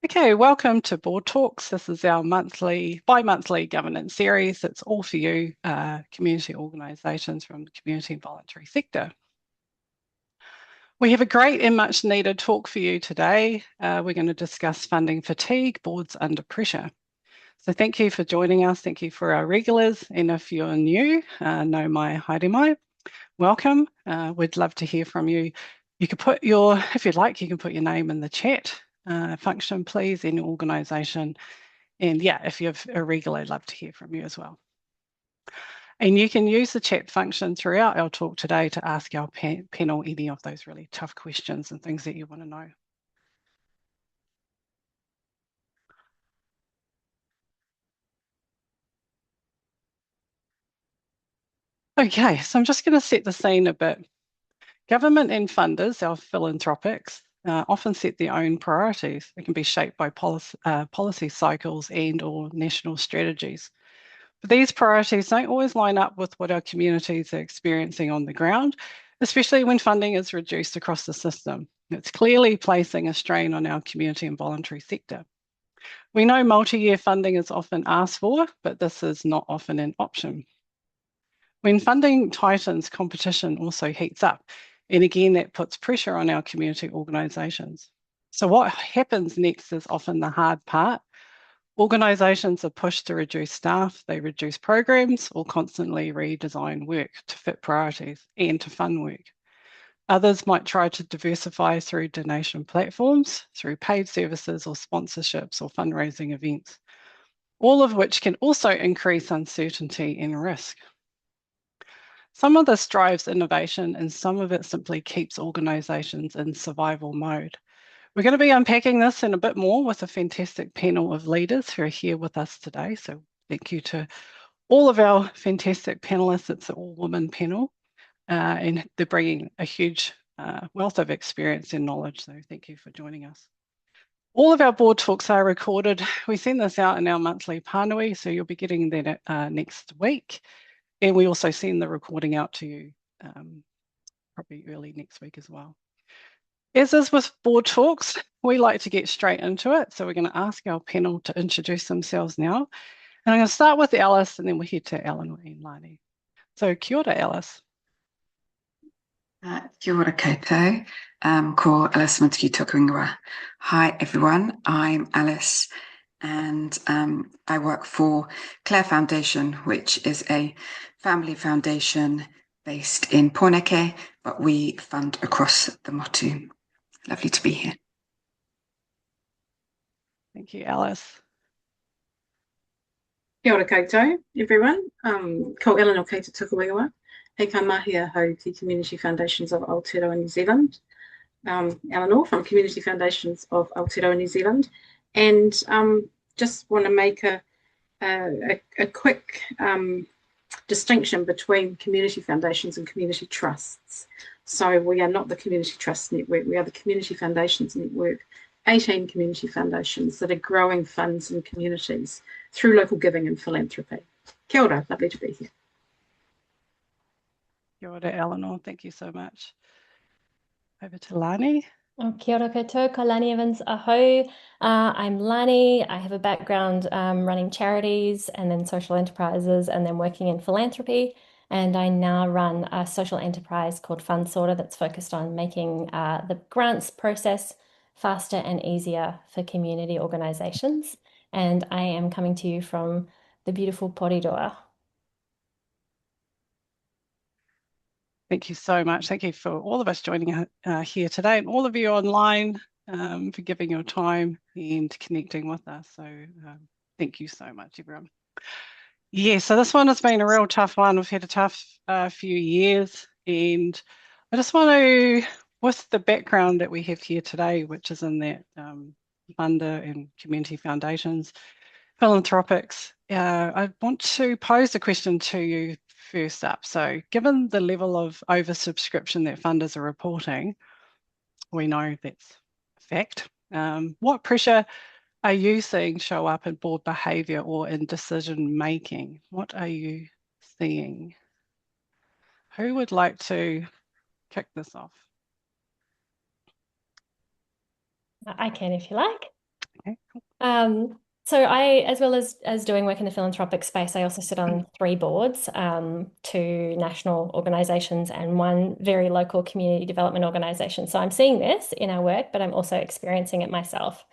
Okay, welcome to Board Talks. This is our bi-monthly governance series. It's all for you, community organisations from the community and voluntary sector. We have a great and much needed talk for you today. We're going to discuss funding fatigue, boards under pressure. So thank you for joining us. Thank you for our regulars. And if you're new, no mai haere mai, welcome. We'd love to hear from you. You can if you'd like, you can put your name in the chat function, please, in your organisation. And yeah, if you're a regular, I'd love to hear from you as well. And you can use the chat function throughout our talk today to ask our panel any of those really tough questions and things that you want to know. Okay, so I'm just going to set the scene a bit. Government and funders, our philanthropics, often set their own priorities. It can be shaped by policy cycles and or national strategies. But these priorities don't always line up with what our communities are experiencing on the ground, especially when funding is reduced across the system. It's clearly placing a strain on our community and voluntary sector. We know multi-year funding is often asked for, but this is not often an option. When funding tightens, competition also heats up. And again, that puts pressure on our community organisations. So what happens next is often the hard part. Organisations are pushed to reduce staff, they reduce programs, or constantly redesign work to fit priorities and to fund work. Others might try to diversify through donation platforms, through paid services or sponsorships or fundraising events, all of which can also increase uncertainty and risk. Some of this drives innovation and some of it simply keeps organisations in survival mode. We're going to be unpacking this in a bit more with a fantastic panel of leaders who are here with us today. So thank you to all of our fantastic panelists. It's an all-woman panel and they're bringing a huge wealth of experience and knowledge. So thank you for joining us. All of our board talks are recorded. We send this out in our monthly pānui, so you'll be getting that next week. And we also send the recording out to you probably early next week as well. As is with board talks, we like to get straight into it. So we're going to ask our panel to introduce themselves now. And I'm going to start with Alice and then we'll head to Eleanor and Lani. So kia ora, Alice. Kia ora koutou, ko Alice Montague tōku ingoa. Hi everyone, I'm Alice and I work for Clare Foundation, which is a family foundation based in Pōneke, but we fund across the motu. Lovely to be here. Thank you, Alice. Kia ora koutou, everyone. Ko Eleanor kei te tukuingoa. Hei ka mahia hau ki Community Foundations of Aotearoa, New Zealand. Eleanor from Community Foundations of Aotearoa, New Zealand. And just want to make a quick distinction between community foundations and community trusts. So we are not the Community Trust Network, we are the Community Foundations Network, 18 community foundations that are growing funds in communities through local giving and philanthropy. Kia ora, lovely to be here. Kia ora, Eleanor, thank you so much. Over to Lani. Kia ora koutou, ko Lani Evans aho. I'm Lani. I have a background running charities and then social enterprises and then working in philanthropy. And I now run a social enterprise called Fundsorter that's focused on making the grants process faster and easier for community organisations. And I am coming to you from the beautiful Porirua. Thank you so much. Thank you for all of us joining here today and all of you online for giving your time and connecting with us. So thank you so much, everyone. Yeah, so this one has been a real tough one. We've had a tough few years, and I just want to, with the background that we have here today, which is in that funder and community foundations, philanthropics, I want to pose a question to you first up. So given the level of oversubscription that funders are reporting, we know that's a fact. What pressure are you seeing show up in board behaviour or in decision making? What are you seeing? Who would like to kick this off? I can if you like. Okay, cool. So I, as well as doing work in the philanthropic space, I also sit on 3 boards, 2 national organisations and 1 very local community development organisation. So I'm seeing this in our work, but I'm also experiencing it myself.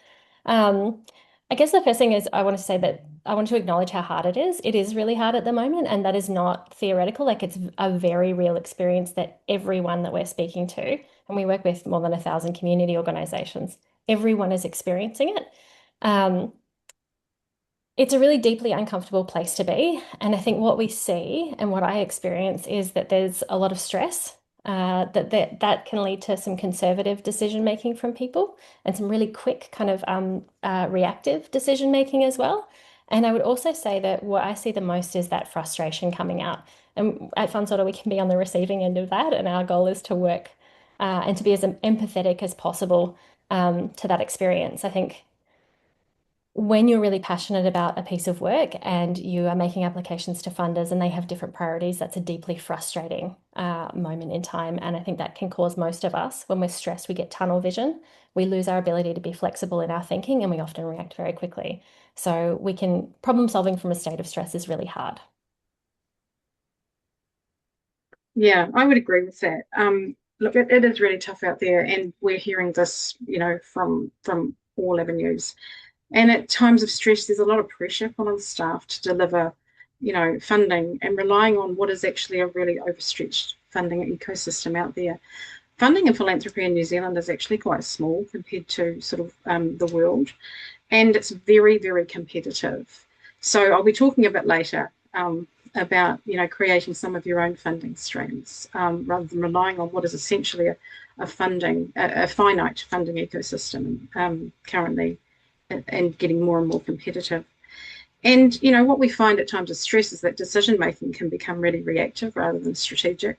Um, I guess the first thing is I want to say that I want to acknowledge how hard it is. It is really hard at the moment, and that is not theoretical. Like it's a very real experience that everyone that we're speaking to, and we work with more than 1,000 community organisations, everyone is experiencing it. Um, it's a really deeply uncomfortable place to be. And I think what we see and what I experience is that there's a lot of stress, that can lead to some conservative decision making from people and some really quick kind of reactive decision making as well. And I would also say that what I see the most is that frustration coming out. And at Fundsorter, we can be on the receiving end of that. And our goal is to work and to be as empathetic as possible to that experience. I think when you're really passionate about a piece of work and you are making applications to funders and they have different priorities, that's a deeply frustrating moment in time. And I think that can cause most of us, when we're stressed, we get tunnel vision. We lose our ability to be flexible in our thinking and we often react very quickly. So problem solving from a state of stress is really hard. Yeah, I would agree with that. Look, it is really tough out there, and we're hearing this, from all avenues. And at times of stress, there's a lot of pressure put on staff to deliver, funding and relying on what is actually a really overstretched funding ecosystem out there. Funding in philanthropy in New Zealand is actually quite small compared to sort of the world, and it's very, very competitive. So I'll be talking a bit later about creating some of your own funding streams rather than relying on what is essentially a finite funding ecosystem currently, and getting more and more competitive. And what we find at times of stress is that decision making can become really reactive rather than strategic.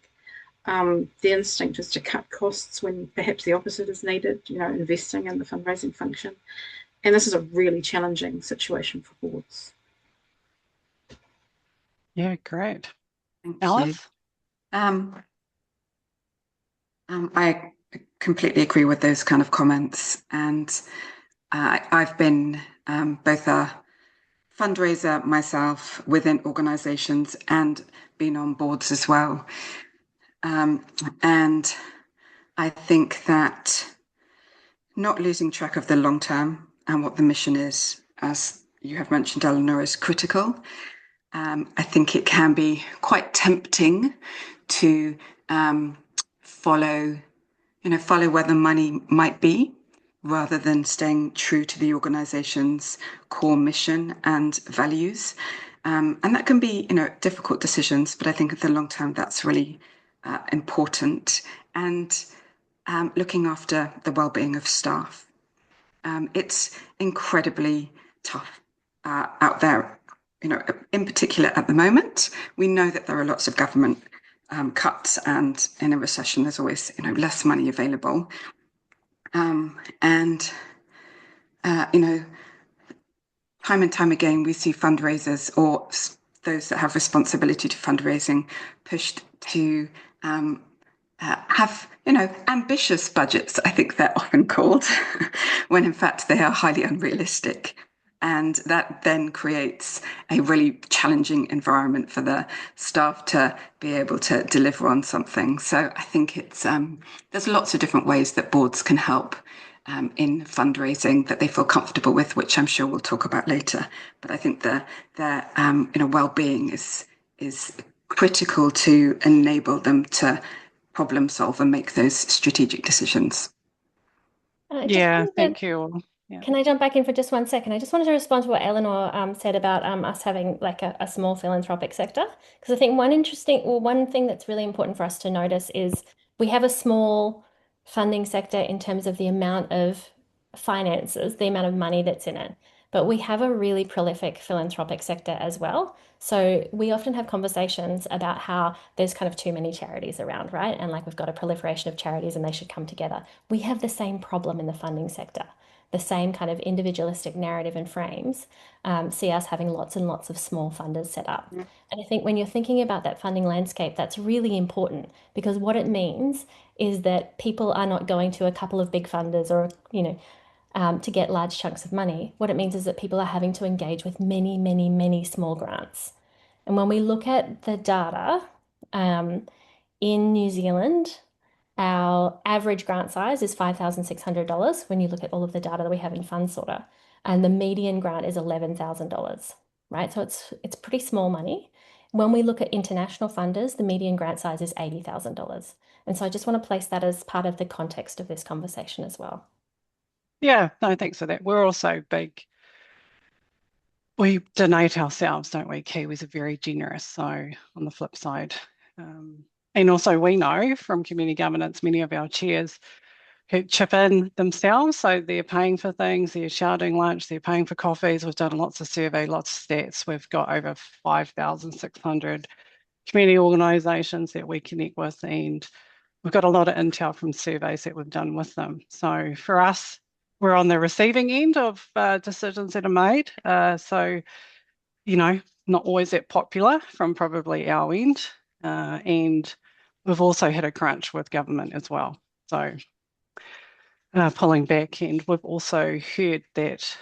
The instinct is to cut costs when perhaps the opposite is needed, investing in the fundraising function. And this is a really challenging situation for boards. Yeah, great. Thank Alice? you. I completely agree with those kind of comments. And I've been both a fundraiser myself within organizations and been on boards as well. And I think that not losing track of the long term and what the mission is, as you have mentioned, Eleanor, is critical. I think it can be quite tempting to follow where the money might be, rather than staying true to the organization's core mission and values. And that can be, difficult decisions, but I think in the long term, that's really important. And looking after the well-being of staff. It's incredibly tough out there, in particular at the moment. We know that there are lots of government cuts, and in a recession, there's always, less money available. And time and time again, we see fundraisers or those that have responsibility to fundraising pushed to have, ambitious budgets, I think they're often called, when in fact they are highly unrealistic. And that then creates a really challenging environment for the staff to be able to deliver on something. So I think there's lots of different ways that boards can help in fundraising that they feel comfortable with, which I'm sure we'll talk about later. But I think their well-being is critical to enable them to problem solve and make those strategic decisions. Yeah, thank you. Yeah. Can I jump back in for just 1 second? I just wanted to respond to what Eleanor said about us having like a small philanthropic sector. Because I think one thing that's really important for us to notice is we have a small funding sector in terms of the amount of finances, the amount of money that's in it. But we have a really prolific philanthropic sector as well. So we often have conversations about how there's kind of too many charities around, right? And like we've got a proliferation of charities and they should come together. We have the same problem in the funding sector. The same kind of individualistic narrative and frames see us having lots and lots of small funders set up. And I think when you're thinking about that funding landscape, that's really important, because what it means is that people are not going to a couple of big funders or, to get large chunks of money. What it means is that people are having to engage with many, many, many small grants. And when we look at the data in New Zealand, our average grant size is $5,600 when you look at all of the data that we have in Fundsorter, and the median grant is $11,000, right? So it's pretty small money. When we look at international funders, the median grant size is $80,000. And so I just want to place that as part of the context of this conversation as well. Yeah, no, thanks for that. We're also big. We donate ourselves, don't we? Kiwis are very generous. So on the flip side, and also we know from community governance, many of our chairs who chip in themselves. So they're paying for things, they're shouting lunch, they're paying for coffees. We've done lots of surveys, lots of stats. We've got over 5,600 community organisations that we connect with, and we've got a lot of intel from surveys that we've done with them. So for us, we're on the receiving end of decisions that are made. So, you know, not always that popular from probably our end. And we've also had a crunch with government as well. So pulling back, and we've also heard that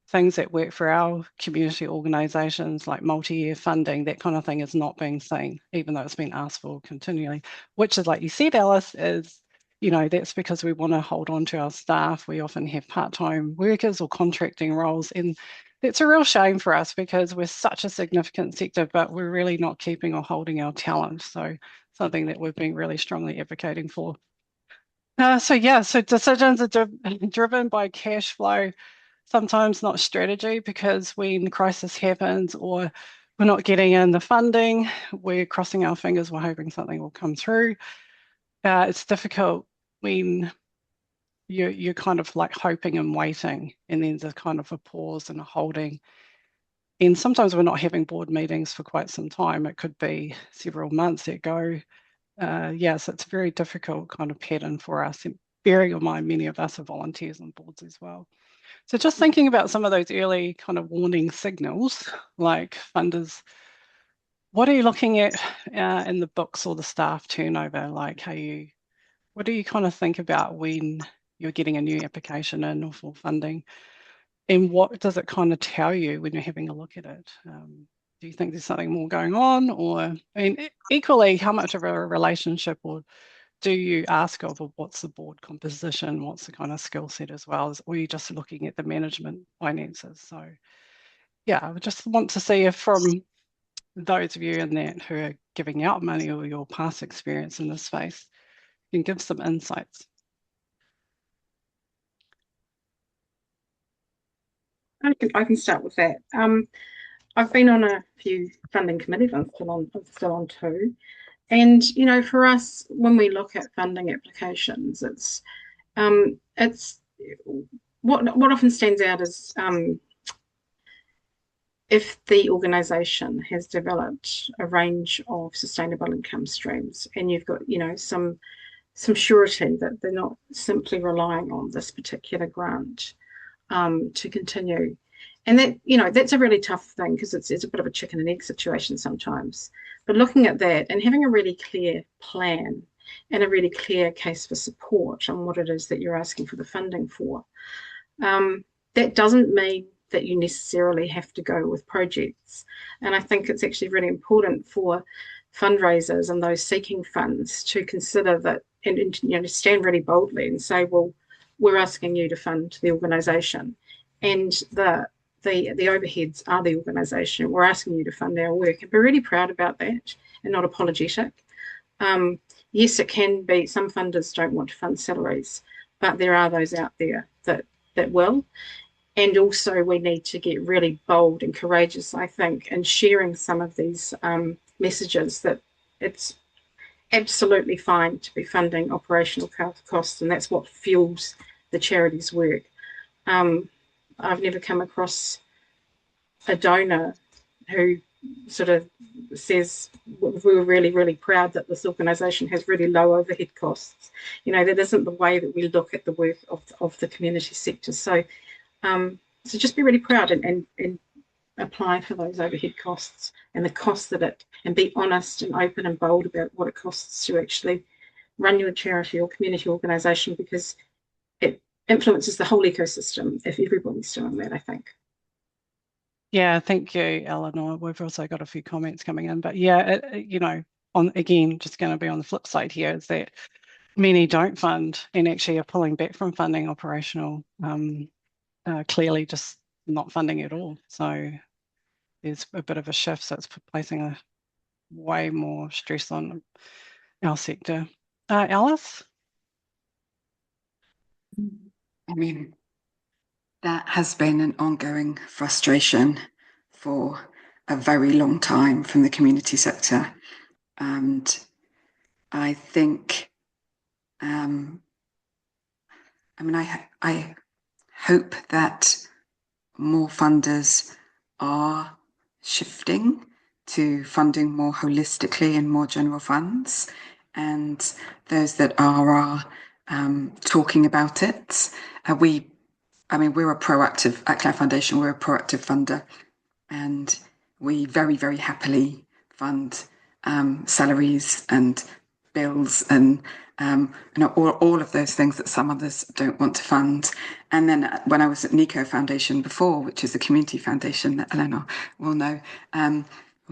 things that work for our community organisations like multi-year funding, that kind of thing is not being seen, even though it's been asked for continually, which is, like you said, Alice, is, you know, that's because we want to hold on to our staff. We often have part-time workers or contracting roles, and that's a real shame for us because we're such a significant sector, but we're really not keeping or holding our talent. So something that we've been really strongly advocating for. So decisions are driven by cash flow, sometimes not strategy, because when crisis happens or we're not getting in the funding, we're crossing our fingers, we're hoping something will come through. It's difficult when you're kind of like hoping and waiting, and then there's kind of a pause and a holding. And sometimes we're not having board meetings for quite some time. It could be several months that go. Yes, it's a very difficult kind of pattern for us. And bearing in mind, many of us are volunteers on boards as well. So just thinking about some of those early kind of warning signals, like funders, what are you looking at in the books or the staff turnover? Like, what do you kind of think about when you're getting a new application in or for funding? And what does it kind of tell you when you're having a look at it? Do you think there's something more going on? Or, I mean, equally, how much of a relationship or do you ask of what's the board composition, what's the kind of skill set as well, or are you just looking at the management finances? So yeah, I would just want to see if from those of you in that who are giving out money or your past experience in this space, you can give some insights. I can start with that. I've been on a few funding committees. I'm still on two. And, you know, for us, when we look at funding applications, it's what often stands out is if the organisation has developed a range of sustainable income streams, and you've got, you know, some surety that they're not simply relying on this particular grant to continue. And that, you know, that's a really tough thing because it's a bit of a chicken and egg situation sometimes. But looking at that and having a really clear plan and a really clear case for support on what it is that you're asking for the funding for, that doesn't mean that you necessarily have to go with projects. And I think it's actually really important for fundraisers and those seeking funds to consider that and you know, stand really boldly and say, well, we're asking you to fund the organisation, and the overheads are the organisation. We're asking you to fund our work, and be really proud about that and not apologetic. Yes, it can be some funders don't want to fund salaries, but there are those out there that will. And also we need to get really bold and courageous, I think, in sharing some of these messages that it's absolutely fine to be funding operational costs, and that's what fuels the charity's work. I've never come across a donor who sort of says we were really, really proud that this organisation has really low overhead costs. You know, that isn't the way that we look at the work of the community sector. So just be really proud and apply for those overhead costs and the cost that it, and be honest and open and bold about what it costs to actually run your charity or community organisation, because influences the whole ecosystem if everybody's doing that, I think. Yeah, thank you, Eleanor. We've also got a few comments coming in, but yeah, again, just going to be on the flip side here is that many don't fund and actually are pulling back from funding operational, clearly just not funding at all. So there's a bit of a shift, so it's placing a way more stress on our sector. Alice? I mean, that has been an ongoing frustration for a very long time from the community sector. And I think, I hope that more funders are shifting to funding more holistically in more general funds, and those that are talking about it. We're a proactive, at Clare Foundation, we're a proactive funder, and we very, very happily fund salaries and bills and all of those things that some others don't want to fund. And then when I was at Nico Foundation before, which is a community foundation that Eleanor will know,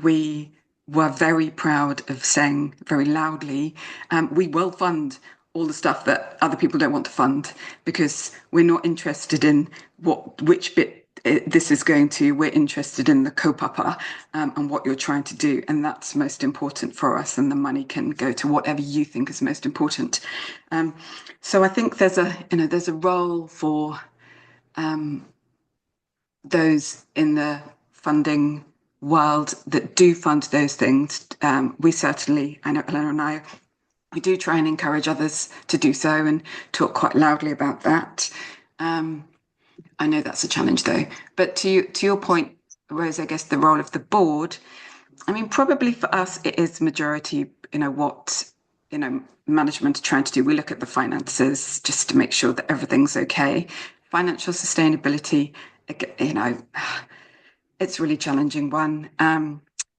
we were very proud of saying very loudly, we will fund all the stuff that other people don't want to fund, because we're not interested in which bit this is going to. We're interested in the kaupapa and what you're trying to do, and that's most important for us, and the money can go to whatever you think is most important. So I think there's a role for those in the funding world that do fund those things. We certainly, I know Eleanor and we do try and encourage others to do so and talk quite loudly about that. I know that's a challenge though. But to your point, Rose, I guess the role of the board, probably for us, it is majority, what, management are trying to do. We look at the finances just to make sure that everything's okay. Financial sustainability, it's a really challenging one.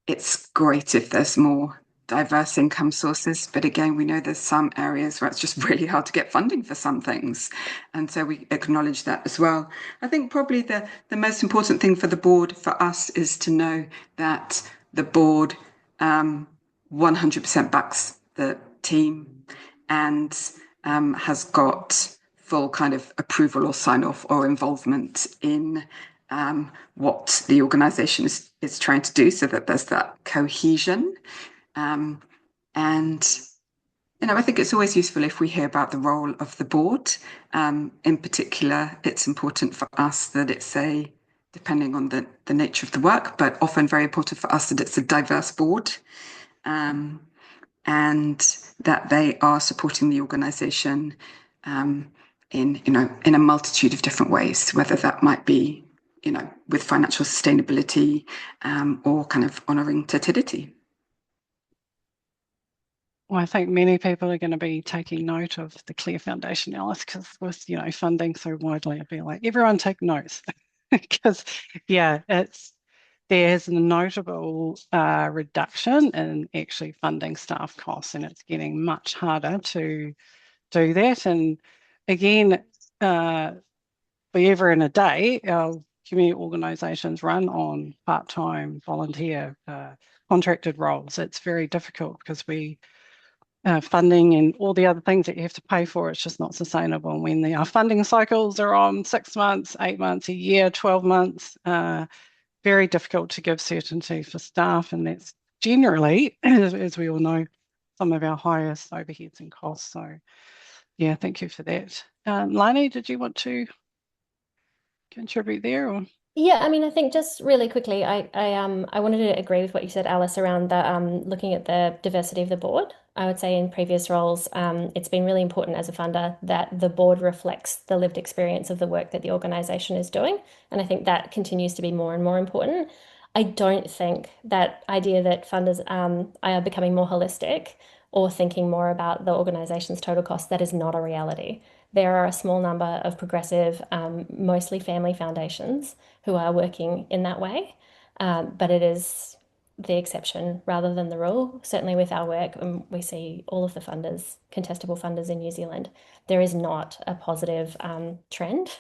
It's great if there's more diverse income sources, but again, we know there's some areas where it's just really hard to get funding for some things, and so we acknowledge that as well. I think probably the most important thing for the board, for us, is to know that the board 100% backs the team and has got full kind of approval or sign off or involvement in what the organisation is trying to do, so that there's that cohesion. And I think it's always useful if we hear about the role of the board. In particular, it's important for us that it's depending on the nature of the work, but often very important for us that it's a diverse board, and that they are supporting the organisation in a multitude of different ways, whether that might be with financial sustainability or kind of honouring Te Tiriti. Well, I think many people are going to be taking note of the Clare Foundation, Alice, because with funding so widely, I'd be like, everyone take notes, because there's a notable reduction in actually funding staff costs, and it's getting much harder to do that. And again, forever and a day, our community organisations run on part-time, volunteer, contracted roles. It's very difficult because funding and all the other things that you have to pay for, it's just not sustainable. And when our funding cycles are on 6 months, 8 months, a year, 12 months, very difficult to give certainty for staff. And that's generally, as we all know, some of our highest overheads and costs. So yeah, thank you for that. Lani, did you want to contribute there? Or? Yeah, I think just really quickly, I wanted to agree with what you said, Alice, around the looking at the diversity of the board. I would say in previous roles, it's been really important as a funder that the board reflects the lived experience of the work that the organisation is doing, and I think that continues to be more and more important. I don't think that idea that funders are becoming more holistic or thinking more about the organisation's total cost, that is not a reality. There are a small number of progressive, mostly family foundations who are working in that way. But it is the exception rather than the rule. Certainly with our work, we see all of the funders, contestable funders in New Zealand, there is not a positive trend,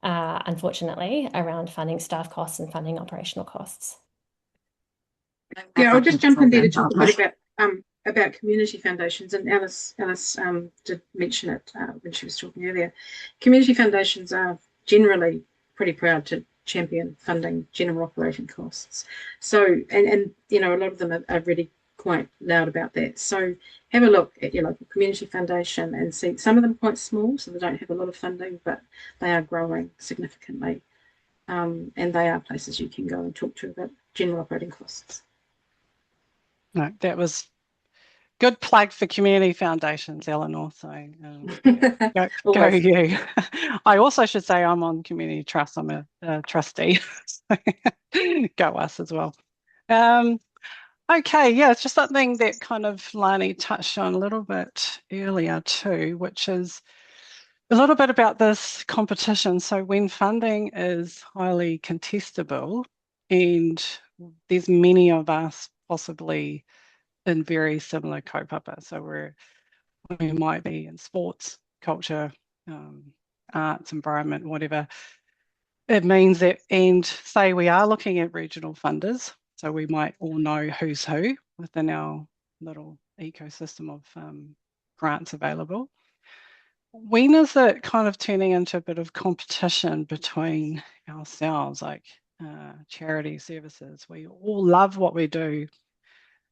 unfortunately, around funding staff costs and funding operational costs. Yeah, I'll just jump in there to talk a bit about community foundations, and Alice did mention it when she was talking earlier. Community foundations are generally pretty proud to champion funding general operating costs. So, and you know, a lot of them are really quite loud about that. So have a look at your local community foundation and see. Some of them are quite small, so they don't have a lot of funding, but they are growing significantly. And they are places you can go and talk to about general operating costs. No, that was good plug for community foundations, Eleanor. So go you. I also should say I'm on community trust. I'm a trustee. Go us as well. Okay, yeah, it's just something that kind of Lani touched on a little bit earlier too, which is a little bit about this competition. So when funding is highly contestable and there's many of us possibly in very similar kaupapa. So we might be in sports, culture, arts, environment, whatever. It means that, and say we are looking at regional funders, so we might all know who's who within our little ecosystem of grants available. When is it kind of turning into a bit of competition between ourselves, like charity services? We all love what we do,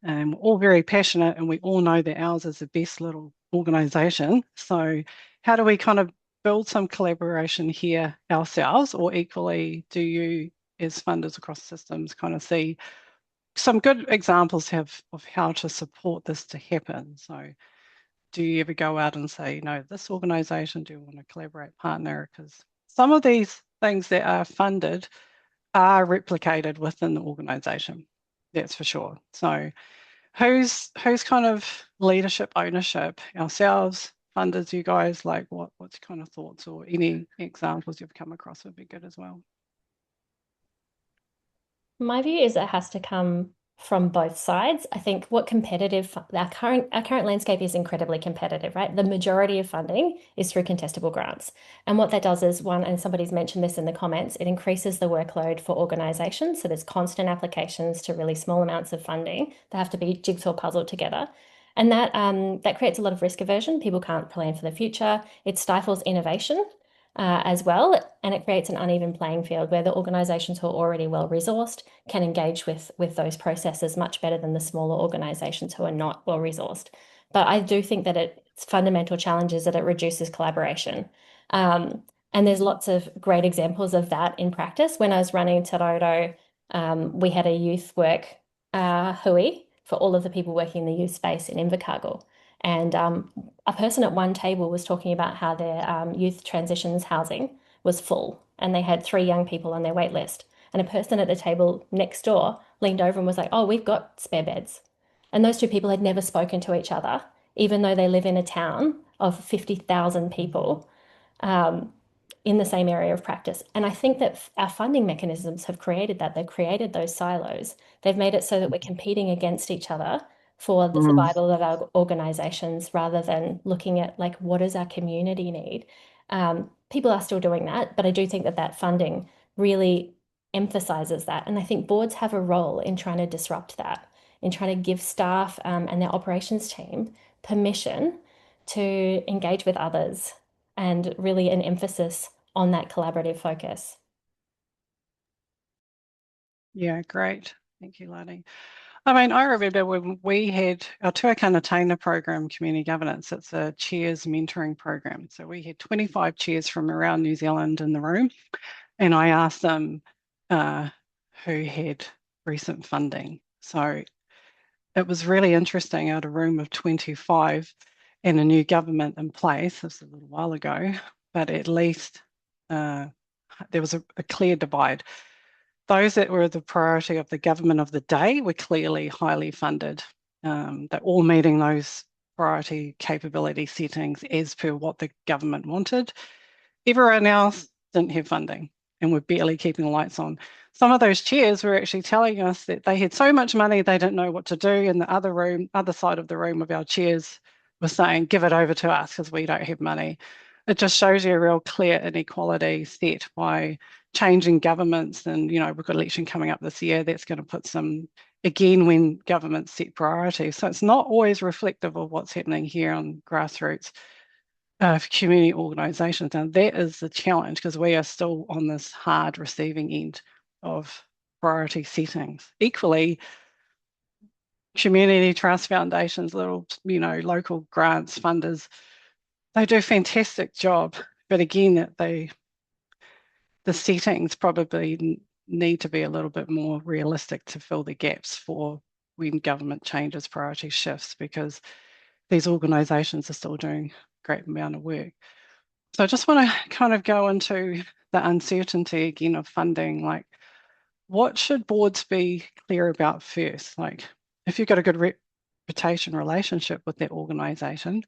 and we're all very passionate, and we all know that ours is the best little organisation. So how do we kind of build some collaboration here ourselves, or equally, do you as funders across systems kind of see some good examples of how to support this to happen? So do you ever go out and say, no, this organisation, do you want to collaborate, partner? Because some of these things that are funded are replicated within the organisation, that's for sure. So who's kind of leadership, ownership? Ourselves, funders, you guys, like what's kind of thoughts or any examples you've come across would be good as well. My view is it has to come from both sides. I think our current landscape is incredibly competitive, right? The majority of funding is through contestable grants. And what that does is, one, and somebody's mentioned this in the comments, it increases the workload for organisations. So there's constant applications to really small amounts of funding that have to be jigsaw puzzled together. And that creates a lot of risk aversion. People can't plan for the future. It stifles innovation as well, and it creates an uneven playing field where the organisations who are already well resourced can engage with those processes much better than the smaller organisations who are not well resourced. But I do think that its fundamental challenge is that it reduces collaboration. And there's lots of great examples of that in practice. When I was running Te Rauroto, we had a youth work hui for all of the people working in the youth space in Invercargill. And a person at one table was talking about how their youth transitions housing was full and they had 3 young people on their wait list. And a person at the table next door leaned over and was like, oh, we've got spare beds. And those 2 people had never spoken to each other, even though they live in a town of 50,000 people in the same area of practice. And I think that our funding mechanisms have created that. They've created those silos. They've made it so that we're competing against each other for the survival of our organisations rather than looking at like, what does our community need? People are still doing that, but I do think that funding really emphasises that. And I think boards have a role in trying to disrupt that, in trying to give staff and their operations team permission to engage with others and really an emphasis on that collaborative focus. Yeah, great. Thank you, Lani. I mean, I remember when we had our Tuakana Taina program, Community Governance, it's a chairs mentoring program. So we had 25 chairs from around New Zealand in the room, and I asked them who had recent funding. So it was really interesting. I had a room of 25 and a new government in place. This was a little while ago, but at least there was a clear divide. Those that were the priority of the government of the day were clearly highly funded. They're all meeting those priority capability settings as per what the government wanted. Everyone else didn't have funding. and we're barely keeping the lights on. Some of those chairs were actually telling us that they had so much money they didn't know what to do, and the other side of the room of our chairs was saying, give it over to us because we don't have money. It just shows you a real clear inequality set by changing governments. And, we've got an election coming up this year that's going to put some, again, when governments set priorities. So it's not always reflective of what's happening here on grassroots community organisations. And that is the challenge because we are still on this hard receiving end of priority settings. Equally, community trust foundations, little, local grants, funders, they do a fantastic job. But again, the settings probably need to be a little bit more realistic to fill the gaps for when government changes, priority shifts, because these organisations are still doing a great amount of work. So I just want to kind of go into the uncertainty again of funding. Like, what should boards be clear about first? Like, if you've got a good reputation relationship with that organisation,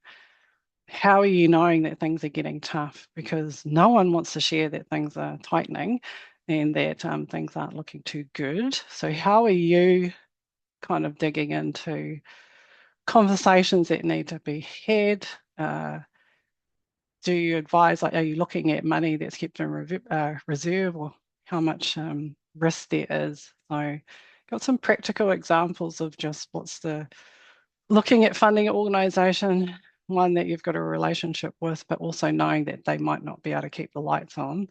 how are you knowing that things are getting tough? Because no one wants to share that things are tightening and that things aren't looking too good. So how are you kind of digging into conversations that need to be had? Do you advise, like, are you looking at money that's kept in reserve, or how much risk there is? So got some practical examples of just what's looking at funding an organisation, one that you've got a relationship with, but also knowing that they might not be able to keep the lights on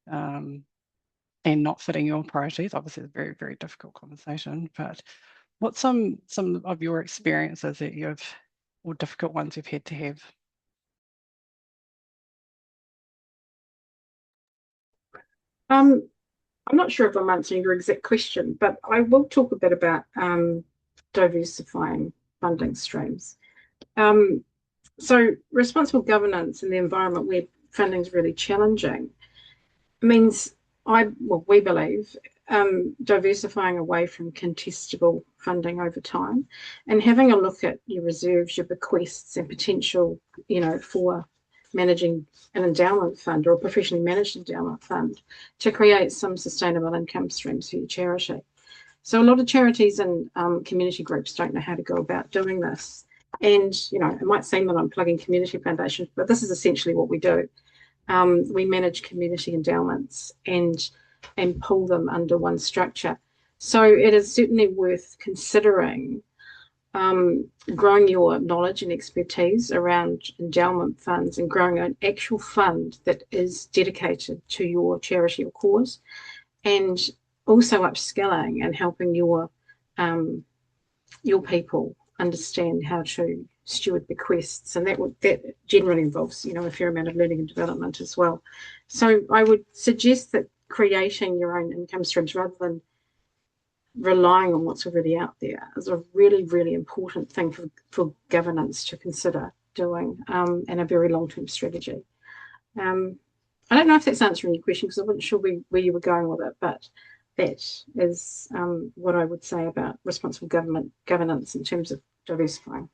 and not fitting your priorities. Obviously, it's a very, very difficult conversation, but what's some of your experiences that or difficult ones you've had to have? I'm not sure if I'm answering your exact question, but I will talk a bit about diversifying funding streams. So responsible governance in the environment where funding is really challenging means we believe diversifying away from contestable funding over time and having a look at your reserves, your bequests and potential, for managing an endowment fund or a professionally managed endowment fund to create some sustainable income streams for your charity. So a lot of charities and community groups don't know how to go about doing this. And, it might seem that I'm plugging community foundations, but this is essentially what we do. We manage community endowments and pull them under one structure. So it is certainly worth considering growing your knowledge and expertise around endowment funds and growing an actual fund that is dedicated to your charity or cause, and also upskilling and helping your people understand how to steward bequests, and that generally involves a fair amount of learning and development as well. So I would suggest that creating your own income streams rather than relying on what's already out there is a really, really important thing for governance to consider doing, and a very long-term strategy. I don't know if that's answering your question because I wasn't sure where you were going with it, but that is what I would say about responsible governance in terms of diversifying.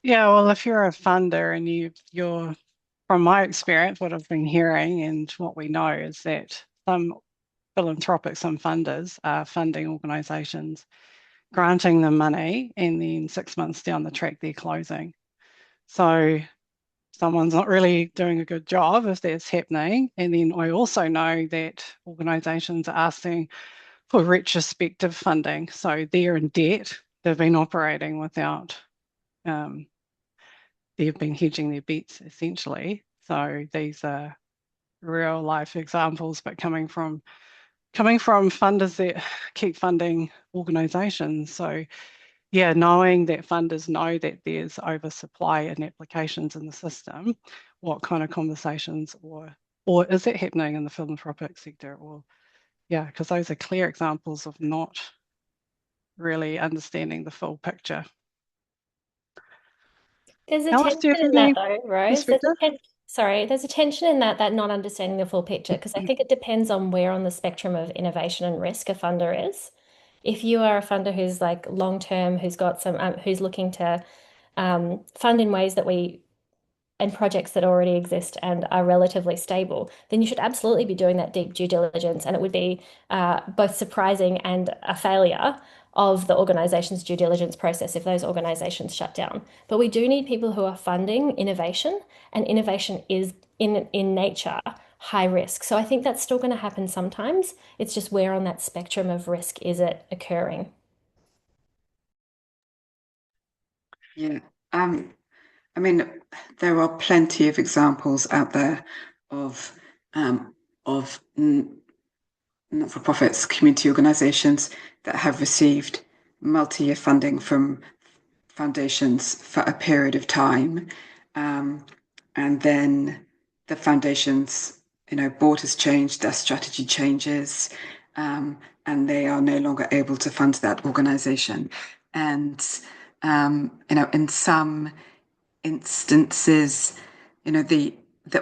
Yeah, well, if you're a funder and you're, from my experience, what I've been hearing and what we know is that some philanthropic, some funders are funding organisations, granting them money, and then 6 months down the track, they're closing. So someone's not really doing a good job if that's happening. And then I also know that organisations are asking for retrospective funding. So they're in debt. They've been operating without, they've been hedging their bets essentially. So these are real life examples, but coming from funders that keep funding organisations. So yeah, knowing that funders know that there's oversupply in applications in the system, what kind of conversations or is it happening in the philanthropic sector? Or yeah, because those are clear examples of not really understanding the full picture. There's a Alice, do you tension have in any that though, Rose. There's a tension in that not understanding the full picture, because I think it depends on where on the spectrum of innovation and risk a funder is. If you are a funder who's like long term, who's got some, who's looking to fund in ways that we and projects that already exist and are relatively stable, then you should absolutely be doing that deep due diligence. And it would be both surprising and a failure of the organization's due diligence process if those organizations shut down. But we do need people who are funding innovation, and innovation is in nature high risk. So I think that's still going to happen sometimes. It's just where on that spectrum of risk is it occurring? Yeah. I mean, there are plenty of examples out there of not-for-profits, community organisations that have received multi-year funding from foundations for a period of time, and then the foundations, board has changed, their strategy changes, and they are no longer able to fund that organisation. And in some instances, the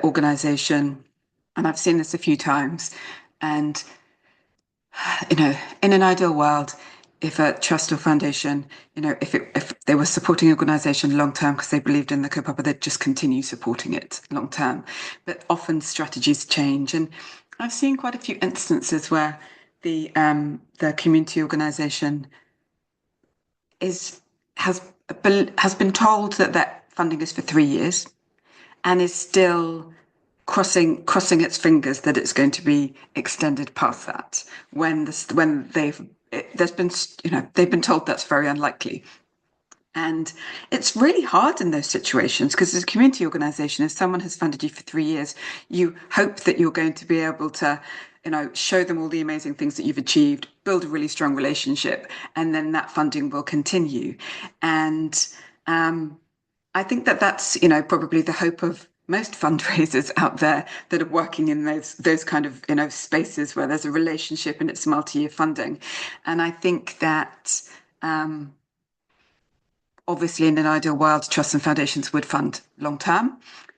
organisation, and I've seen this a few times, and in an ideal world, if a trust or foundation, if they were supporting an organisation long term because they believed in the kaupapa, they'd just continue supporting it long term. But often strategies change, and I've seen quite a few instances where the community organisation has been told that that funding is for 3 years, and is still crossing its fingers that it's going to be extended past that when they've been told that's very unlikely. And it's really hard in those situations because as a community organisation, if someone has funded you for 3 years, you hope that you're going to be able to show them all the amazing things that you've achieved, build a really strong relationship, and then that funding will continue. And I think that that's probably the hope of most fundraisers out there that are working in those kind of spaces where there's a relationship and it's multi-year funding. And I think that obviously in an ideal world, trusts and foundations would fund long term,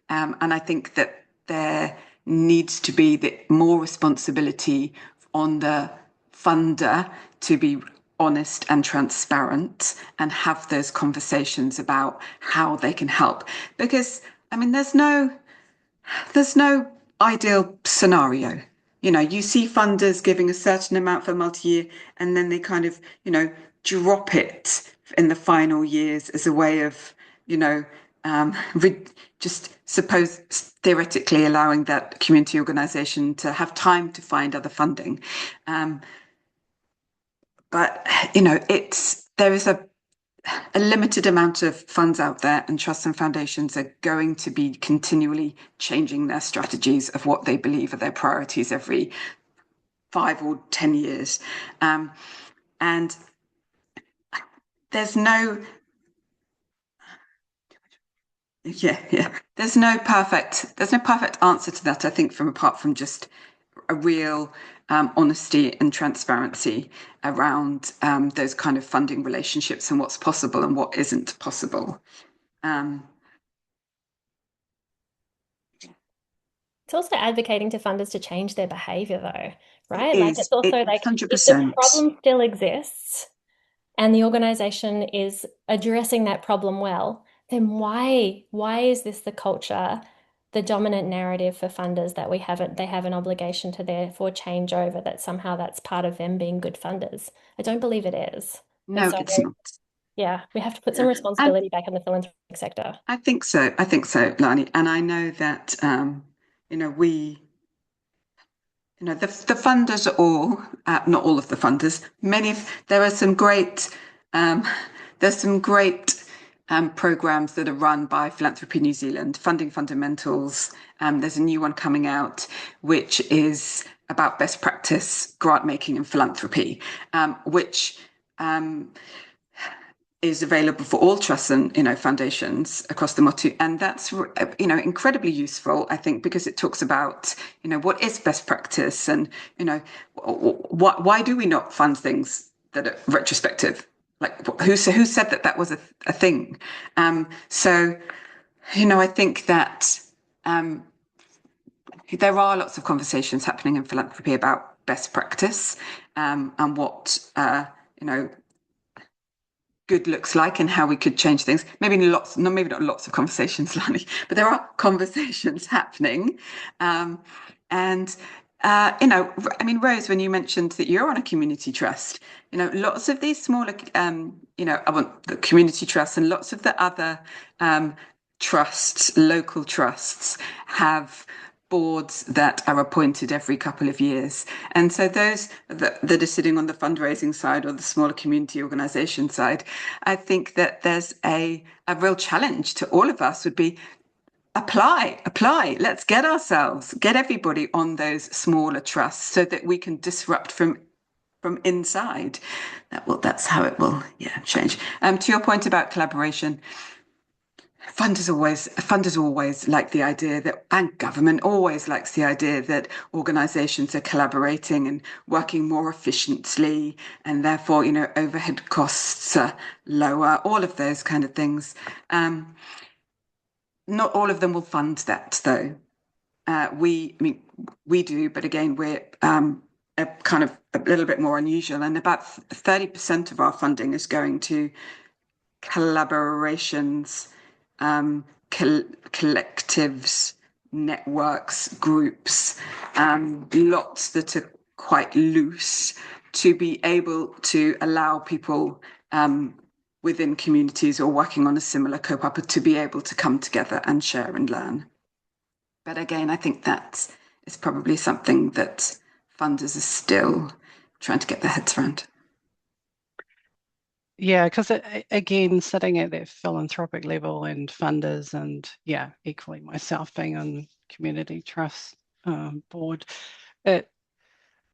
and I think that there needs to be more responsibility on the funder to be honest and transparent and have those conversations about how they can help. Because there's no ideal scenario. You see funders giving a certain amount for multi-year, and then they kind of, drop it in the final years as a way of, just suppose theoretically allowing that community organisation to have time to find other funding. But there is a limited amount of funds out there, and trusts and foundations are going to be continually changing their strategies of what they believe are their priorities every 5 or 10 years. And there's no perfect answer to that, I think, apart from just a real honesty and transparency around those kind of funding relationships and what's possible and what isn't possible. It's also advocating to funders to change their behavior, though, right? It's also like 100%. if the problem still exists and the organization is addressing that problem well, then why is this the culture, the dominant narrative for funders that they have an obligation to therefore change over, that somehow that's part of them being good funders? I don't believe it is. No, it's not. Yeah, we have to put some responsibility back in the philanthropic sector. I think so, Lani. And I know that, the funders are all, not all of the funders, there are some great, programs that are run by Philanthropy New Zealand, Funding Fundamentals. There's a new one coming out, which is about best practice grant making and philanthropy, which is available for all trusts and foundations across the motu, and that's incredibly useful, I think, because it talks about what is best practice, and why do we not fund things that are retrospective? Like who said that was a thing? So I think that there are lots of conversations happening in philanthropy about best practice, and what good looks like and how we could change things. Maybe not lots of conversations, Lani, but there are conversations happening. Rose, when you mentioned that you're on a community trust, lots of these smaller, I want the community trusts and lots of the other trusts, local trusts, have boards that are appointed every couple of years. And so those that are sitting on the fundraising side or the smaller community organisation side, I think that there's a real challenge to all of us would be apply. Let's get everybody on those smaller trusts so that we can disrupt from inside. That's how it will change. To your point about collaboration, funders always like the idea that, and government always likes the idea that organisations are collaborating and working more efficiently, and therefore, overhead costs are lower, all of those kind of things. Not all of them will fund that, though. We do, but again, we're kind of a little bit more unusual, and about 30% of our funding is going to collaborations, collectives, networks, groups, lots that are quite loose, to be able to allow people within communities or working on a similar co-op to be able to come together and share and learn. But again, I think that is probably something that funders are still trying to get their heads around. Yeah, because again, sitting at that philanthropic level and funders, and equally myself being on community trust board, it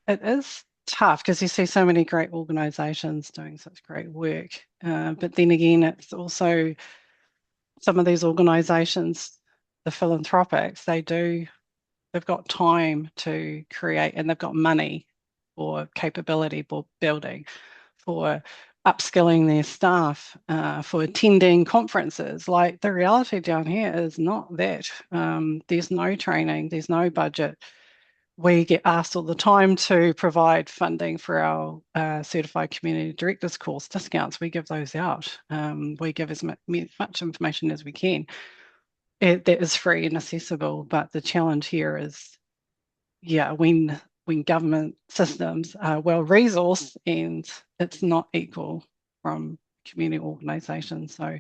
is tough because you see so many great organisations doing such great work. But then again, it's also some of these organisations, the philanthropics, they've got time to create, and they've got money for capability building, for upskilling their staff, for attending conferences. Like, the reality down here is not that. There's no training, there's no budget. We get asked all the time to provide funding for our Certified Community Directors course discounts. We give those out. We give as much information as we can. That is free and accessible, but the challenge here is, when government systems are well resourced and it's not equal from community organisations. So,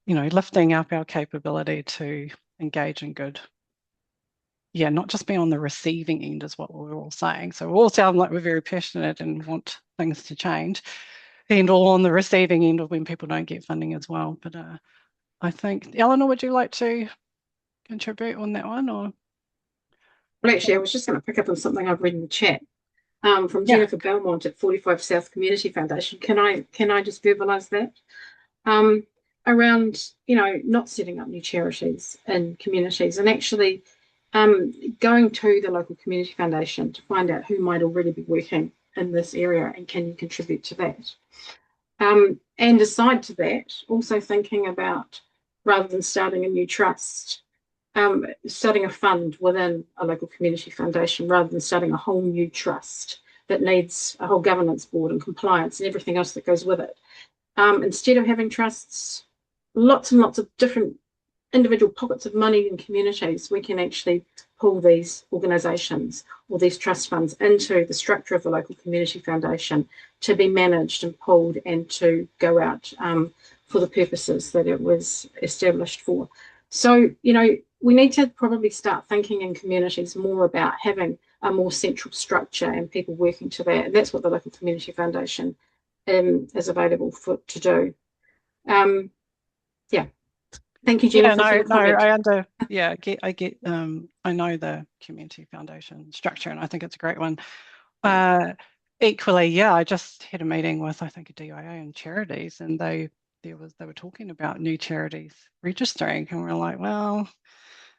lifting up our capability to engage in good. Not just be on the receiving end is what we're all saying. So we all sound like we're very passionate and want things to change, and all on the receiving end of when people don't get funding as well. But I think, Eleanor, would you like to contribute on that one? Or? Well, actually, I was just going to pick up on something I've read in the chat from Jennifer Belmont at 45 South Community Foundation. Can I just verbalise that? Around, not setting up new charities and communities, and actually going to the local community foundation to find out who might already be working in this area and can you contribute to that. And aside to that, also thinking about, rather than starting a new trust, starting a fund within a local community foundation rather than starting a whole new trust that needs a whole governance board and compliance and everything else that goes with it. Instead of having trusts, lots and lots of different individual pockets of money in communities, we can actually pull these organisations or these trust funds into the structure of the local community foundation to be managed and pulled and to go out for the purposes that it was established for. So, we need to probably start thinking in communities more about having a more central structure and people working to that. And that's what the local community foundation is available to do. Thank you, Jennifer. I get. I know the community foundation structure, and I think it's a great one. Equally, I just had a meeting with, I think, a DIA and charities, and they were talking about new charities registering, and we're like, well,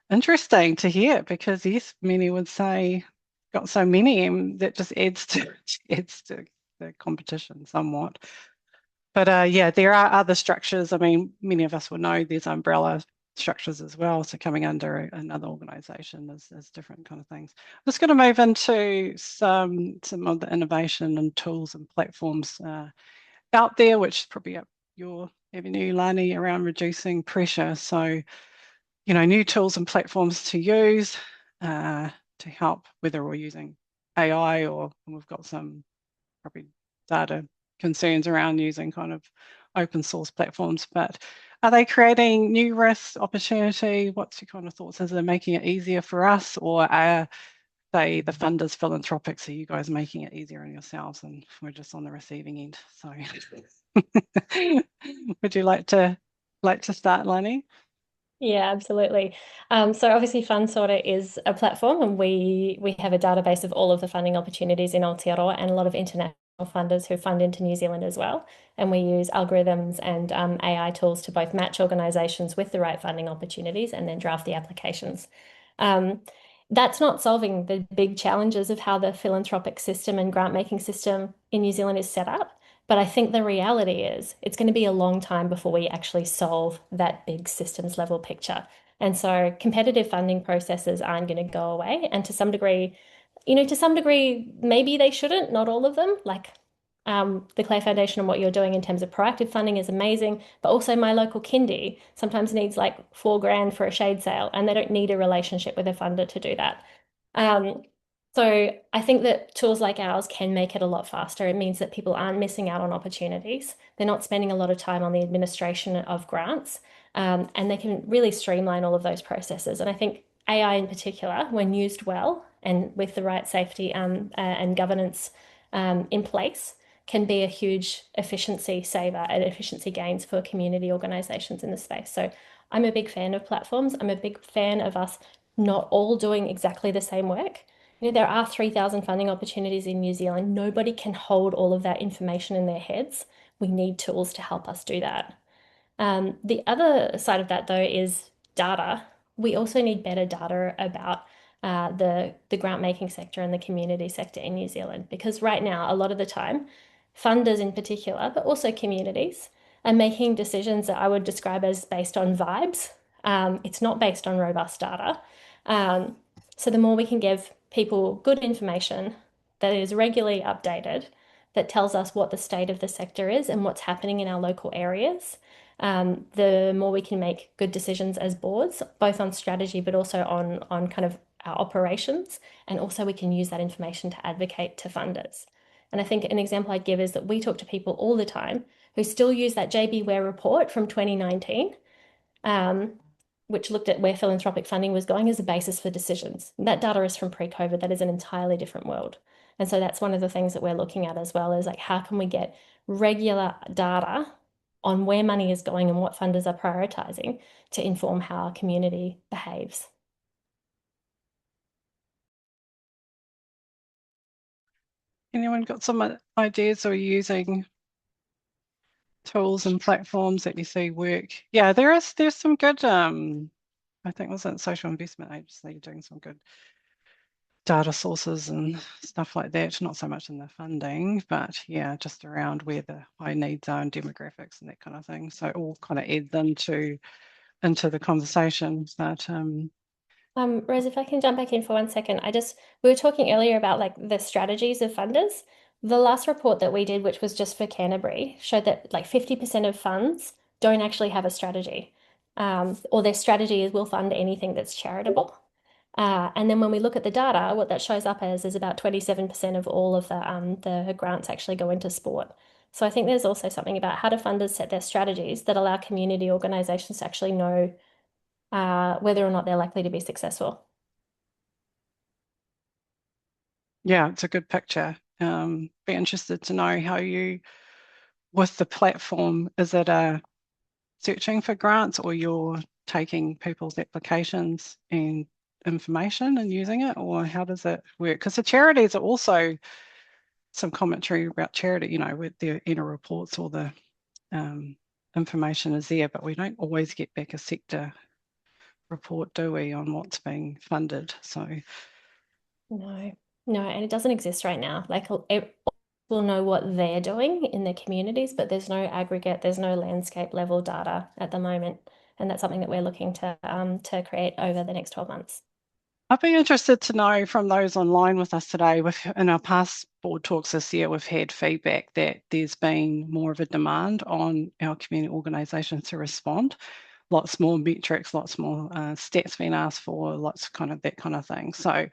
interesting to hear, because yes, many would say got so many, and that just adds to the competition somewhat. But there are other structures. I mean, many of us will know there's umbrella structures as well. So coming under another organisation is different kind of things. I'm just going to move into some of the innovation and tools and platforms out there, which is probably up your avenue, Lani, around reducing pressure. So, new tools and platforms to use to help, whether we're using AI or we've got some probably data concerns around using kind of open source platforms. But are they creating new risks, opportunity? What's your kind of thoughts? Is it making it easier for us, or are they, the funders, philanthropics, are you guys making it easier on yourselves and we're just on the receiving end? So would you like to start, Lani? Yeah, absolutely. So obviously Fundsorter is a platform, and we have a database of all of the funding opportunities in Aotearoa and a lot of international funders who fund into New Zealand as well. And we use algorithms and AI tools to both match organisations with the right funding opportunities and then draft the applications. That's not solving the big challenges of how the philanthropic system and grant making system in New Zealand is set up. But I think the reality is it's going to be a long time before we actually solve that big systems level picture. And so competitive funding processes aren't going to go away. And to some degree, maybe they shouldn't, not all of them. Like the Clare Foundation and what you're doing in terms of proactive funding is amazing. But also my local kindy sometimes needs like $4,000 for a shade sale, and they don't need a relationship with a funder to do that. So I think that tools like ours can make it a lot faster. It means that people aren't missing out on opportunities. They're not spending a lot of time on the administration of grants, and they can really streamline all of those processes. And I think AI in particular, when used well and with the right safety and governance in place, can be a huge efficiency saver and efficiency gains for community organisations in the space. So I'm a big fan of platforms. I'm a big fan of us not all doing exactly the same work. There are 3,000 funding opportunities in New Zealand. Nobody can hold all of that information in their heads. We need tools to help us do that. The other side of that, though, is data. We also need better data about the grant making sector and the community sector in New Zealand, because right now, a lot of the time, funders in particular, but also communities, are making decisions that I would describe as based on vibes. It's not based on robust data. So the more we can give people good information that is regularly updated, that tells us what the state of the sector is and what's happening in our local areas, the more we can make good decisions as boards, both on strategy but also on kind of our operations. And also we can use that information to advocate to funders. And I think an example I'd give is that we talk to people all the time who still use that JB Ware report from 2019, which looked at where philanthropic funding was going as a basis for decisions. That data is from pre-COVID. That is an entirely different world. And so that's one of the things that we're looking at as well, is like, how can we get regular data on where money is going and what funders are prioritising to inform how our community behaves. Anyone got some ideas or using tools and platforms that you see work? Yeah, there's some good, I think it was at Social Investment Agency doing some good data sources and stuff like that, not so much in the funding, but yeah, just around where the high needs are and demographics and that kind of thing. So it all kind of adds into the conversation. But Rose, if I can jump back in for 1 second, we were talking earlier about like the strategies of funders. The last report that we did, which was just for Canterbury, showed that like 50% of funds don't actually have a strategy, or their strategy is we'll fund anything that's charitable. And then when we look at the data, what that shows up as is about 27% of all of the grants actually go into sport. So I think there's also something about how do funders set their strategies that allow community organisations to actually know whether or not they're likely to be successful. Yeah, it's a good picture. Be interested to know how you, with the platform, is it a searching for grants or you're taking people's applications and information and using it, or how does it work? Because the charities are also some commentary about charity, with their annual reports, or the information is there, but we don't always get back a sector report, do we, on what's being funded? So No, and it doesn't exist right now. Like people know what they're doing in their communities, but there's no aggregate, there's no landscape level data at the moment, and that's something that we're looking to create over the next 12 months. I'd be interested to know from those online with us today, in our past board talks this year, we've had feedback that there's been more of a demand on our community organisations to respond. Lots more metrics, lots more stats being asked for, lots kind of that kind of thing. So if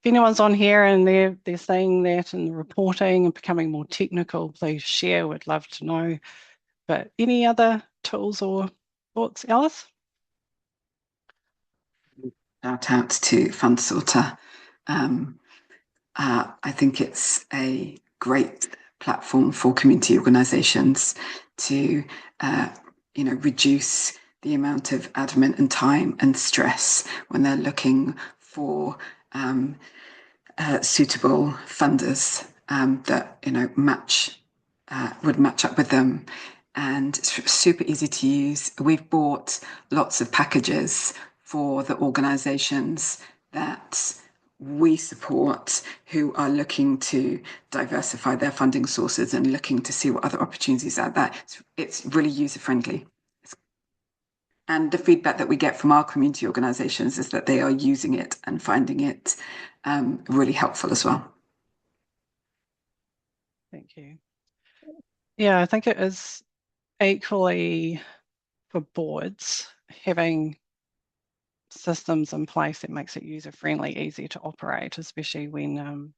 anyone's on here and they're seeing that and reporting and becoming more technical, please share. We'd love to know. But any other tools or thoughts, Alice? Shout out to Fundsorter. I think it's a great platform for community organisations to, reduce the amount of admin and time and stress when they're looking for suitable funders that would match up with them. And it's super easy to use. We've bought lots of packages for the organisations that we support who are looking to diversify their funding sources and looking to see what other opportunities are there. It's really user-friendly. And the feedback that we get from our community organisations is that they are using it and finding it really helpful as well. Thank you. Yeah, I think it is equally for boards having systems in place that makes it user-friendly, easy to operate, especially when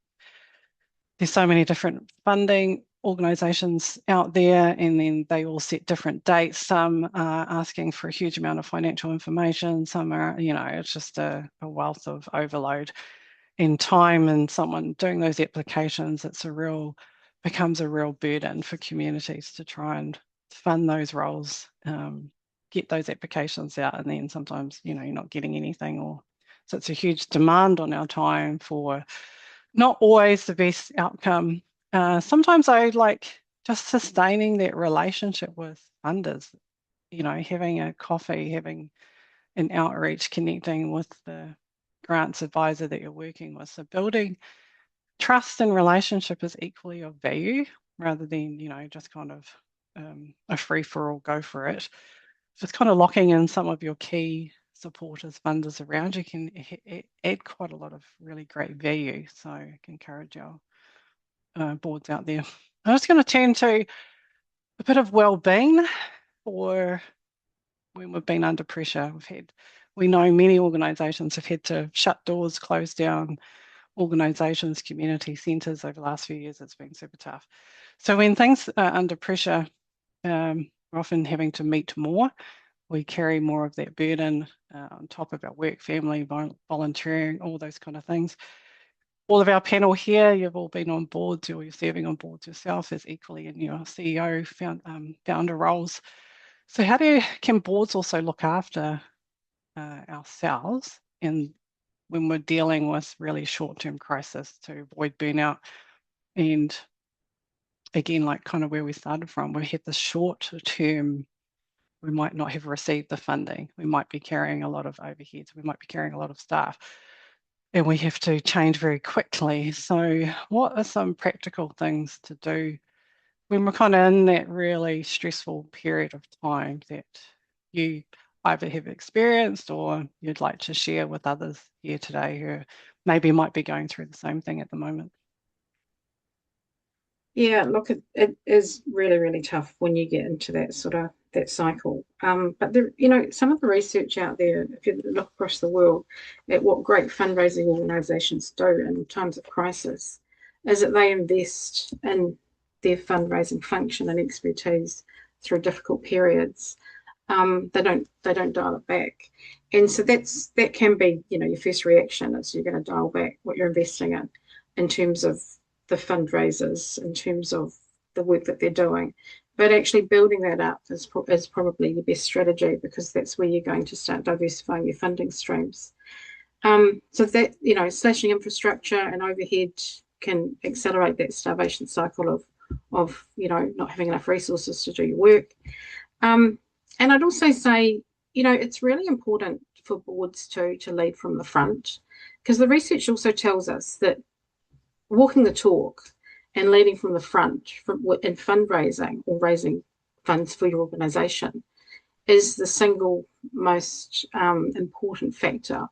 there's so many different funding organisations out there, and then they all set different dates. Some are asking for a huge amount of financial information. Some are, it's just a wealth of overload in time, and someone doing those applications, becomes a real burden for communities to try and fund those roles, get those applications out, and then sometimes, you're not getting anything, so it's a huge demand on our time for not always the best outcome. Sometimes I like just sustaining that relationship with funders, having a coffee, having an outreach, connecting with the grants advisor that you're working with. So building trust and relationship is equally of value rather than, just kind of a free-for-all, go for it. If it's kind of locking in some of your key supporters, funders around, you can add quite a lot of really great value. So I can encourage our boards out there. I'm just going to turn to a bit of well-being for when we've been under pressure. We know many organisations have had to shut doors, close down organisations, community centres over the last few years. It's been super tough. So when things are under pressure, we're often having to meet more. We carry more of that burden on top of our work, family, volunteering, all those kind of things. All of our panel here, you've all been on boards, or you're serving on boards yourself, is equally in your CEO, founder roles. So can boards also look after ourselves when we're dealing with really short-term crisis to avoid burnout? And again, like kind of where we started from, we had the short-term, we might not have received the funding. We might be carrying a lot of overheads. We might be carrying a lot of staff. And we have to change very quickly. So what are some practical things to do when we're kind of in that really stressful period of time that you either have experienced or you'd like to share with others here today who maybe might be going through the same thing at the moment? Yeah, look, it is really, really tough when you get into that cycle. But there, some of the research out there, if you look across the world at what great fundraising organisations do in times of crisis, is that they invest in their fundraising function and expertise through difficult periods. They don't dial it back, and so that can be your first reaction is you're going to dial back what you're investing in terms of the fundraisers, in terms of the work that they're doing. But actually building that up is probably your best strategy, because that's where you're going to start diversifying your funding streams. So that, slashing infrastructure and overhead can accelerate that starvation cycle of not having enough resources to do your work. And I'd also say, it's really important for boards to lead from the front, because the research also tells us that walking the talk and leading from the front in fundraising or raising funds for your organisation is the single most important factor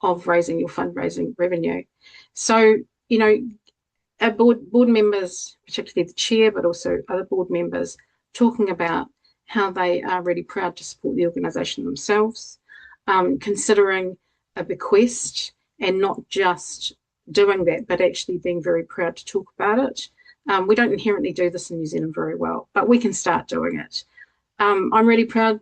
of raising your fundraising revenue. So, you know, our board members, particularly the chair, but also other board members, talking about how they are really proud to support the organisation themselves, considering a bequest and not just doing that, but actually being very proud to talk about it. We don't inherently do this in New Zealand very well, but we can start doing it. I'm really proud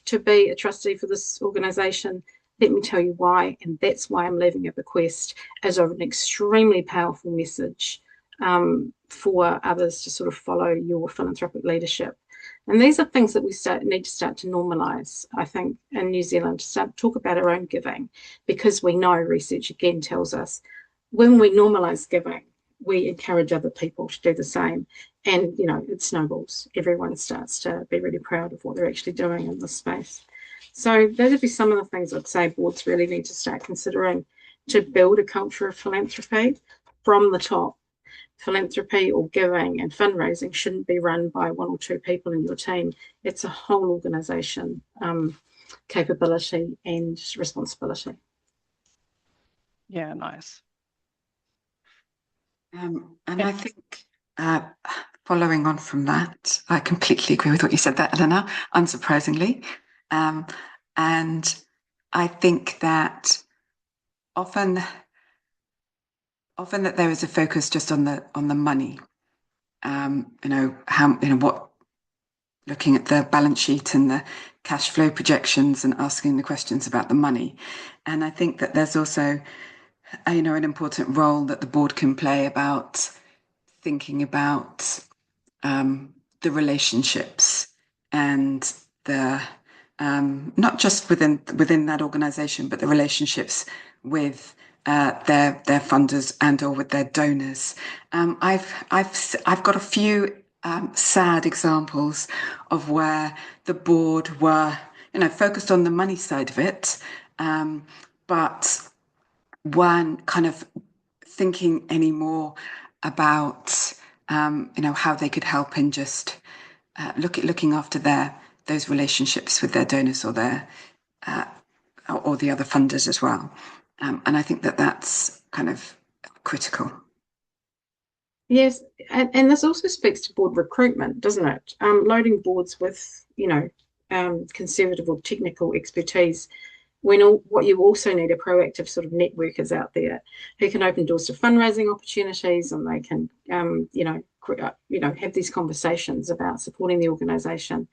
to be a trustee for this organisation. Let me tell you why, and that's why I'm leaving a bequest as an extremely powerful message for others to sort of follow your philanthropic leadership. And these are things that we need to start to normalise, I think, in New Zealand, to start to talk about our own giving, because we know research again tells us when we normalise giving, we encourage other people to do the same. And, you know, it snowballs. Everyone starts to be really proud of what they're actually doing in this space. So those would be some of the things I'd say boards really need to start considering to build a culture of philanthropy from the top. Philanthropy or giving and fundraising shouldn't be run by one or two people in your team. It's a whole organisation capability and responsibility. Yeah, nice. And I think following on from that, I completely agree with what you said there, Eleanor, unsurprisingly. And I think that often that there is a focus just on the money. Looking at the balance sheet and the cash flow projections and asking the questions about the money. And I think that there's also an important role that the board can play about thinking about the relationships and the not just within that organisation, but the relationships with their funders and or with their donors. I've got a few sad examples of where the board were focused on the money side of it, but weren't kind of thinking anymore about how they could help in just looking after those relationships with their donors or their or the other funders as well. And I think that that's kind of critical. Yes, and this also speaks to board recruitment, doesn't it? Loading boards with, conservative or technical expertise, when what you also need are proactive sort of networkers out there who can open doors to fundraising opportunities, and they can, have these conversations about supporting the organisation.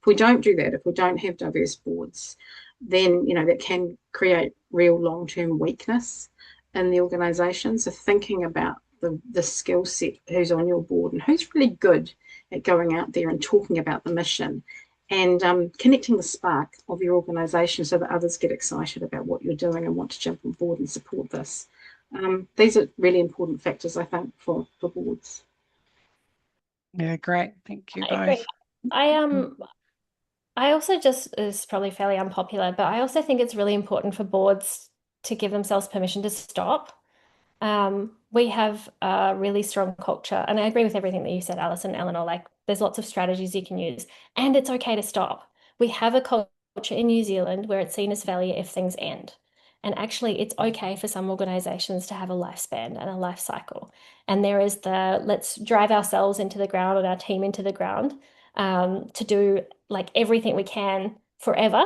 If we don't do that, if we don't have diverse boards, then, that can create real long-term weakness in the organisation. So thinking about the skill set, who's on your board and who's really good at going out there and talking about the mission and connecting the spark of your organisation so that others get excited about what you're doing and want to jump on board and support this. These are really important factors, I think, for boards. Yeah, great. Thank you both. I agree. I also just, is probably fairly unpopular, but I also think it's really important for boards to give themselves permission to stop. We have a really strong culture, and I agree with everything that you said, Alice and Eleanor. Like, there's lots of strategies you can use, and it's okay to stop. We have a culture in New Zealand where it's seen as failure if things end. And actually, it's okay for some organizations to have a lifespan and a life cycle. And there is let's drive ourselves into the ground and our team into the ground to do like everything we can forever.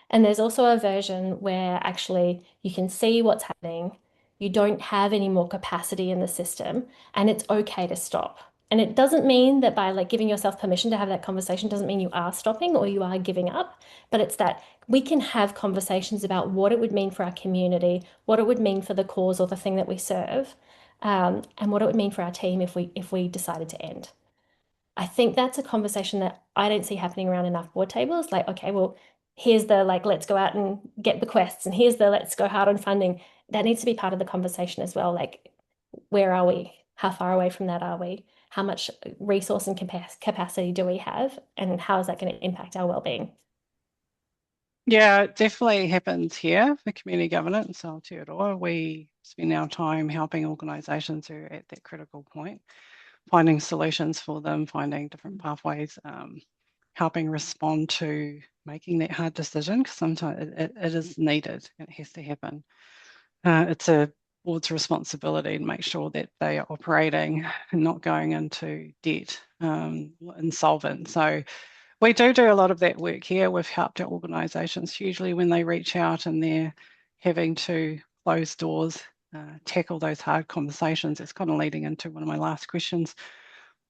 And there's also a version where actually you can see what's happening. You don't have any more capacity in the system, and it's okay to stop. And it doesn't mean that by like giving yourself permission to have that conversation doesn't mean you are stopping or you are giving up, but it's that we can have conversations about what it would mean for our community, what it would mean for the cause or the thing that we serve, and what it would mean for our team if we decided to end. I think that's a conversation that I don't see happening around enough board tables. Like, okay, well, here's the like, let's go out and get bequests, and here's the let's go hard on funding. That needs to be part of the conversation as well. Like, where are we? How far away from that are we? How much resource and capacity do we have? And how is that going to impact our well-being? Yeah, it definitely happens here for community governance. Aotearoa, we spend our time helping organisations who are at that critical point, finding solutions for them, finding different pathways, helping respond to making that hard decision, because sometimes it is needed, it has to happen. it's a board's responsibility to make sure that they are operating and not going into debt, insolvent. So we do a lot of that work here. We've helped our organisations hugely when they reach out and they're having to close doors, tackle those hard conversations. It's kind of leading into one of my last questions,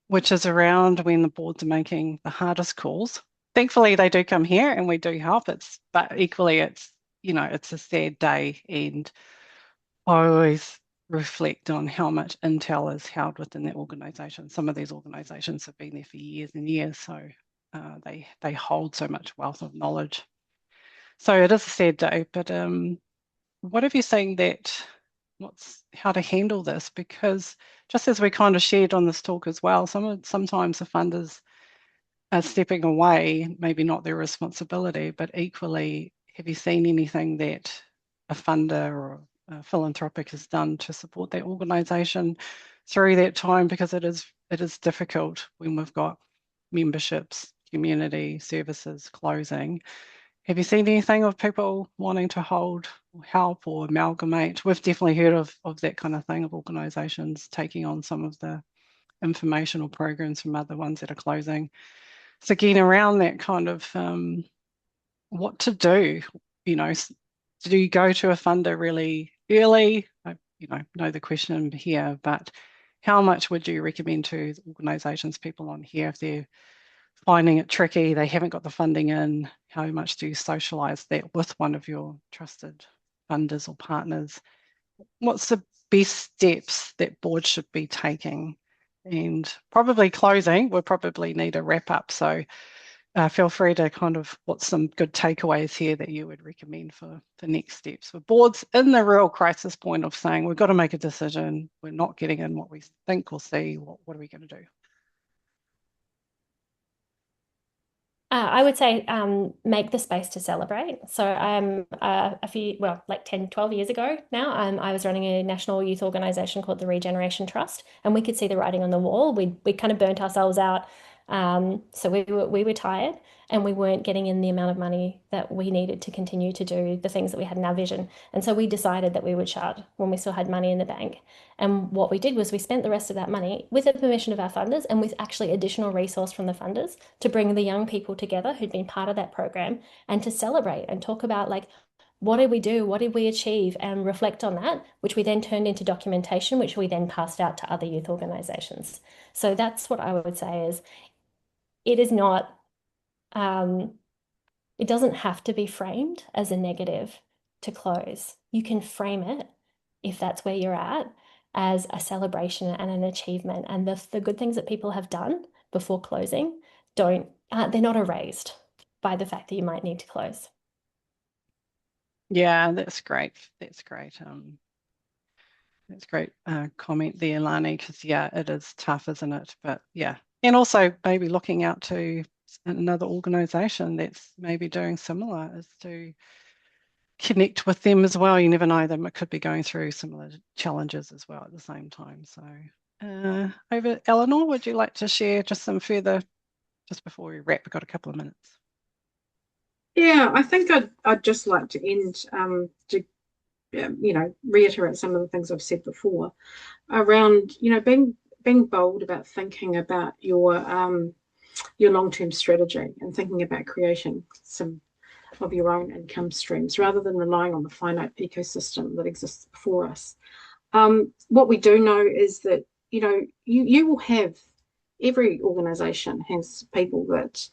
which is around when the boards are making the hardest calls. Thankfully, they do come here and we do help. But equally, it's a sad day, and I always reflect on how much intel is held within that organisation. Some of these organisations have been there for years and years, so they hold so much wealth of knowledge. So it is a sad day, but what have you seen how to handle this? Because just as we kind of shared on this talk as well, sometimes the funders are stepping away, maybe not their responsibility, but equally, have you seen anything that a funder or a philanthropic has done to support that organisation through that time? Because it is difficult when we've got memberships, community services closing. Have you seen anything of people wanting to hold or help or amalgamate? We've definitely heard of that kind of thing, of organisations taking on some of the informational programs from other ones that are closing. So again, around that kind of what to do, do you go to a funder really early? I know the question here, but how much would you recommend to organisations, people on here, if they're finding it tricky, they haven't got the funding in? How much do you socialise that with one of your trusted funders or partners? What's the best steps that boards should be taking? And probably closing, we'll probably need a wrap up. So feel free to what's some good takeaways here that you would recommend for the next steps for boards in the real crisis point of saying, we've got to make a decision, we're not getting in what we think we'll see, what are we going to do? I would say make the space to celebrate. So like 10, 12 years ago now, I was running a national youth organisation called the Regeneration Trust, and we could see the writing on the wall. We kind of burnt ourselves out. So we were tired and we weren't getting in the amount of money that we needed to continue to do the things that we had in our vision. And so we decided that we would shut when we still had money in the bank. And what we did was we spent the rest of that money with the permission of our funders and with actually additional resource from the funders to bring the young people together who'd been part of that program and to celebrate and talk about, like, what did we do? What did we achieve? And reflect on that, which we then turned into documentation, which we then passed out to other youth organisations. So that's what I would say is, it is not, it doesn't have to be framed as a negative to close. You can frame it, if that's where you're at, as a celebration and an achievement. And the good things that people have done before closing they're not erased by the fact that you might need to close. Yeah, that's great. That's great. That's great comment there, Lani, because it is tough, isn't it? But yeah, and also maybe looking out to another organisation that's maybe doing similar, is to connect with them as well. You never know, they could be going through similar challenges as well at the same time. So over, Eleanor, would you like to share just some further, just before we wrap? We've got a couple of minutes. Yeah, I think I'd just like to end to reiterate some of the things I've said before around being bold about thinking about your long-term strategy and thinking about creating some of your own income streams rather than relying on the finite ecosystem that exists before us. What we do know is that you will have, every organisation has people that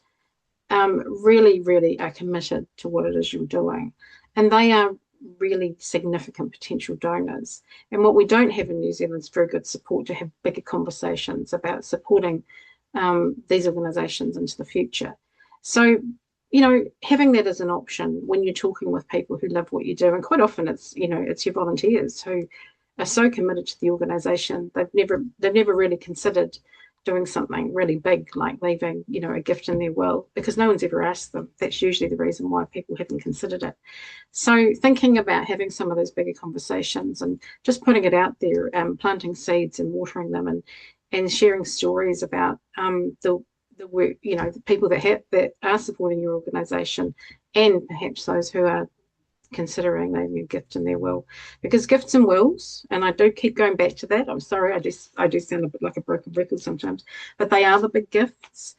really, really are committed to what it is you're doing, and they are really significant potential donors. And what we don't have in New Zealand is very good support to have bigger conversations about supporting these organisations into the future. So, having that as an option when you're talking with people who love what you do, and quite often it's your volunteers who are so committed to the organisation, they've never really considered doing something really big like leaving a gift in their will, because no one's ever asked them. That's usually the reason why people haven't considered it. So thinking about having some of those bigger conversations and just putting it out there, planting seeds and watering them, and sharing stories about the work, the people that are supporting your organisation, and perhaps those who are considering a new gift in their will, because gifts and wills, and I do keep going back to that. I'm sorry, I do sound a bit like a broken record sometimes, but they are the big gifts.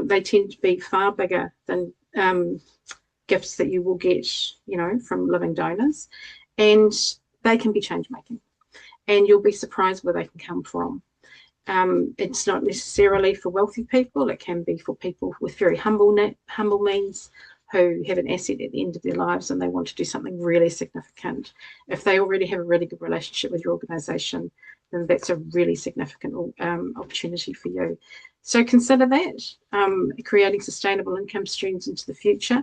They tend to be far bigger than gifts that you will get, from living donors, and they can be change making, and you'll be surprised where they can come from. It's not necessarily for wealthy people. It can be for people with very humble means who have an asset at the end of their lives and they want to do something really significant. If they already have a really good relationship with your organisation, then that's a really significant opportunity for you. So consider that, creating sustainable income streams into the future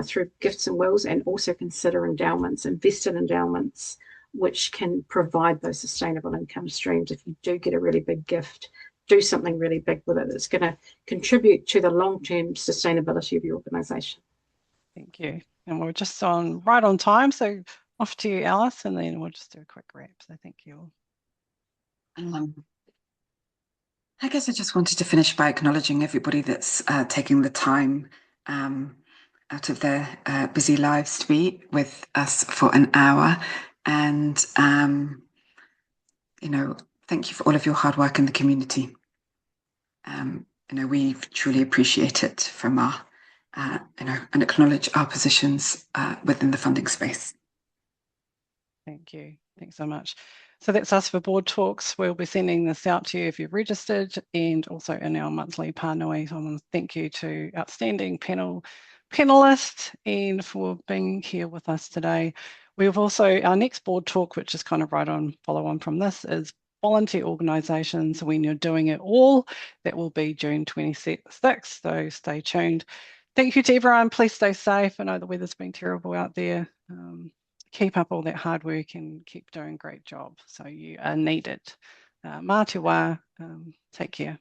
through gifts and wills, and also consider endowments, invested endowments, which can provide those sustainable income streams. If you do get a really big gift, do something really big with it that's going to contribute to the long-term sustainability of your organisation. Thank you. And we're just right on time, so off to you, Alice, and then we'll just do a quick wrap. So thank you. I guess I just wanted to finish by acknowledging everybody that's taking the time out of their busy lives to be with us for an hour. And, thank you for all of your hard work in the community. We truly appreciate it from our, and acknowledge our positions within the funding space. Thank you. Thanks so much. So that's us for board talks. We'll be sending this out to you if you've registered, and also in our monthly pānui. So I want to thank you to outstanding panelists and for being here with us today. We've also, our next board talk, which is kind of follow on from this, is volunteer organisations when you're doing it all. That will be June 26th, so stay tuned. Thank you to everyone. Please stay safe. I know the weather's been terrible out there. Keep up all that hard work and keep doing a great job. So you are needed. Mā te wā, take care.